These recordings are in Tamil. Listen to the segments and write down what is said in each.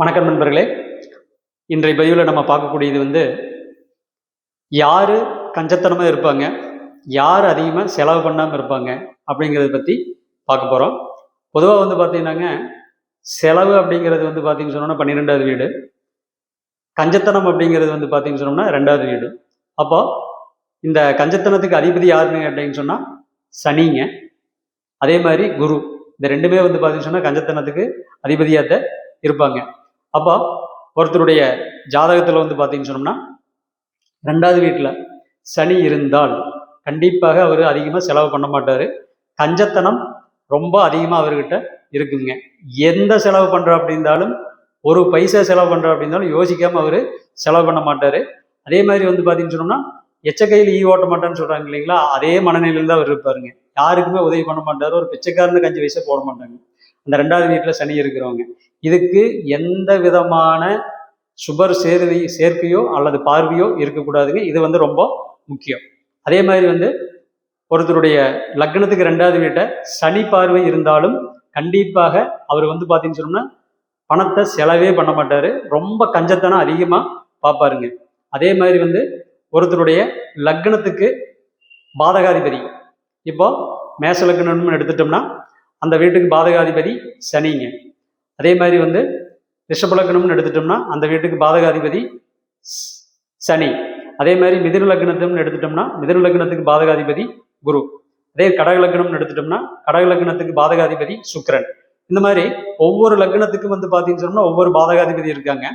வணக்கம் நண்பர்களே. இன்றைய பதிவில் நம்ம பார்க்கக்கூடியது யார் கஞ்சத்தனமாக இருப்பாங்க, யார் அதிகமாக செலவு பண்ணாமல் இருப்பாங்க அப்படிங்கிறத பற்றி பார்க்க போகிறோம். பொதுவாக பார்த்தீங்கன்னாங்க, செலவு அப்படிங்கிறது பார்த்தீங்கன்னு சொன்னோம்னா 12வது வீடு, கஞ்சத்தனம் அப்படிங்கிறது பார்த்தீங்கன்னு சொன்னோம்னா 2வது வீடு. அப்போ இந்த கஞ்சத்தனத்துக்கு அதிபதி யாருன்னு கேட்டீங்கன்னு சொன்னால் சனிங்க, அதே மாதிரி குரு. இந்த ரெண்டுமே பார்த்தீங்கன்னு சொன்னால் கஞ்சத்தனத்துக்கு அதிபதியாக இருப்பாங்க. அப்போ ஒருத்தருடைய ஜாதகத்தில் பார்த்தீங்கன்னு சொன்னோம்னா 2வது வீட்டில் சனி இருந்தால் கண்டிப்பாக அவர் அதிகமாக செலவு பண்ண மாட்டார். கஞ்சத்தனம் ரொம்ப அதிகமாக அவர்கிட்ட இருக்குங்க. எந்த செலவு பண்ணுறா அப்படின்னாலும், ஒரு பைசா செலவு பண்ணுறா அப்படின்னாலும் யோசிக்காமல் அவர் செலவு பண்ண மாட்டார். அதே மாதிரி பார்த்தீங்கன்னு சொன்னோம்னா எச்சக்கையில் ஓட்ட மாட்டான்னு சொல்கிறாங்க இல்லைங்களா, அதே மனநிலையில் தான் அவர் இருப்பாருங்க. யாருக்குமே உதவி பண்ண மாட்டார். ஒரு பிச்சைக்காரனுக்கு 5 பைசா போட மாட்டாங்க அந்த 2வது வீட்டில் சனி இருக்கிறவங்க. இதுக்கு எந்த விதமான சுபர் சேர்க்கையோ அல்லது பார்வையோ இருக்கக்கூடாதுங்க. இது ரொம்ப முக்கியம். அதே மாதிரி ஒருத்தருடைய லக்னத்துக்கு 2வது வீட்டை சனி பார்வை இருந்தாலும் கண்டிப்பாக அவர் பார்த்தீங்கன்னு சொன்னோம்னா பணத்தை செலவே பண்ண மாட்டார். ரொம்ப கஞ்சத்தனம் அதிகமாக பார்ப்பாருங்க. அதே மாதிரி ஒருத்தருடைய லக்னத்துக்கு பாதகாதிபதி, இப்போ மேச லக்னம்னு எடுத்துட்டோம்னா அந்த வீட்டுக்கு பாதகாதிபதி சனிங்க. அதே மாதிரி ரிஷப லக்னம்னு எடுத்துட்டோம்னா அந்த வீட்டுக்கு பாதகாதிபதி சனி. அதே மாதிரி மிதுன லக்னம்னு எடுத்துட்டோம்னா மிதுன லக்னத்துக்கு பாதகாதிபதி குரு. அதே கடக லக்னம்னு எடுத்துட்டோம்னா கடக லக்னத்துக்கு பாதகாதிபதி சுக்கிரன். இந்த மாதிரி ஒவ்வொரு லக்னத்துக்கும் பார்த்தீங்கன்னு சொன்னோம்னா ஒவ்வொரு பாதகாதிபதி இருக்காங்க.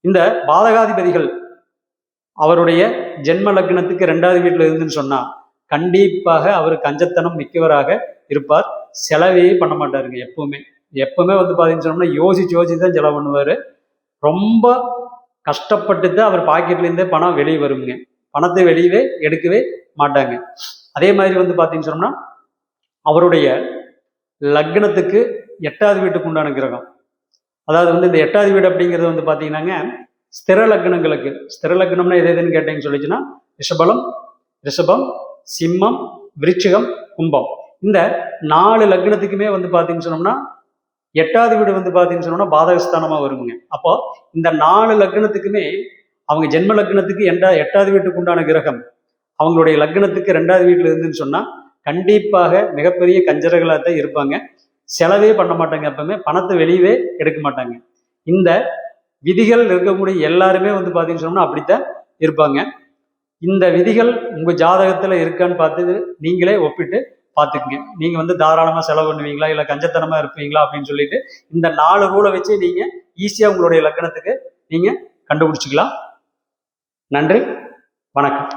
இந்த பாதகாதிபதிகள் அவருடைய ஜென்ம லக்னத்துக்கு 2வது வீட்டில் இருந்துன்னு சொன்னா கண்டிப்பாக அவர் கஞ்சத்தனம் மிக்கவராக இருப்பார். செலவே பண்ண மாட்டாருங்க. எப்பவுமே பார்த்தீங்கன்னு சொன்னோம்னா யோசிச்சு தான் செலவு பண்ணுவார். ரொம்ப கஷ்டப்பட்டு தான் அவர் பாக்கெட்லேருந்தே பணம் வெளியே வருங்க. பணத்தை வெளியவே எடுக்கவே மாட்டாங்க. அதே மாதிரி பார்த்தீங்கன்னு சொன்னோம்னா அவருடைய லக்னத்துக்கு 8வது வீட்டுக்கு உண்டான கிரகம், அதாவது இந்த 8வது வீடு அப்படிங்கிறது பார்த்தீங்கன்னாங்க ஸ்திர லக்னங்களுக்கு. ஸ்திர லக்னம்னா எதுன்னு கேட்டீங்கன்னு சொல்லிச்சுன்னா ரிஷபம், சிம்மம், விருச்சிகம், கும்பம். இந்த 4 லக்னத்துக்குமே பார்த்தீங்கன்னு சொன்னோம்னா 8வது வீடு பார்த்தீங்கன்னு சொன்னோம்னா பாதகஸ்தானமாக வருங்க. அப்போ இந்த 4 லக்னத்துக்குமே அவங்க ஜென்ம லக்னத்துக்கு 8வது வீட்டுக்கு உண்டான கிரகம் அவங்களுடைய லக்னத்துக்கு 2வது வீட்டில் இருந்துன்னு சொன்னால் கண்டிப்பாக மிகப்பெரிய கஞ்சர்களாக தான் இருப்பாங்க. செலவே பண்ண மாட்டாங்க. எப்பவுமே பணத்தை வெளியவே எடுக்க மாட்டாங்க. இந்த விதிகள் இருக்கக்கூடிய எல்லாருமே பார்த்தீங்கன்னு சொன்னோம்னா அப்படித்தான் இருப்பாங்க. இந்த விதிகள் உங்கள் ஜாதகத்தில் இருக்கான்னு பார்த்து நீங்களே ஒப்பிட்டு பார்த்துக்குங்க. நீங்கள் தாராளமாக செலவு பண்ணுவீங்களா இல்லை கஞ்சத்தனமாக இருப்பீங்களா அப்படின்னு சொல்லிட்டு இந்த 4 ரூலை வச்சு நீங்கள் ஈஸியாக உங்களுடைய லக்னத்துக்கு நீங்கள் கண்டுபிடிச்சிக்கலாம். நன்றி, வணக்கம்.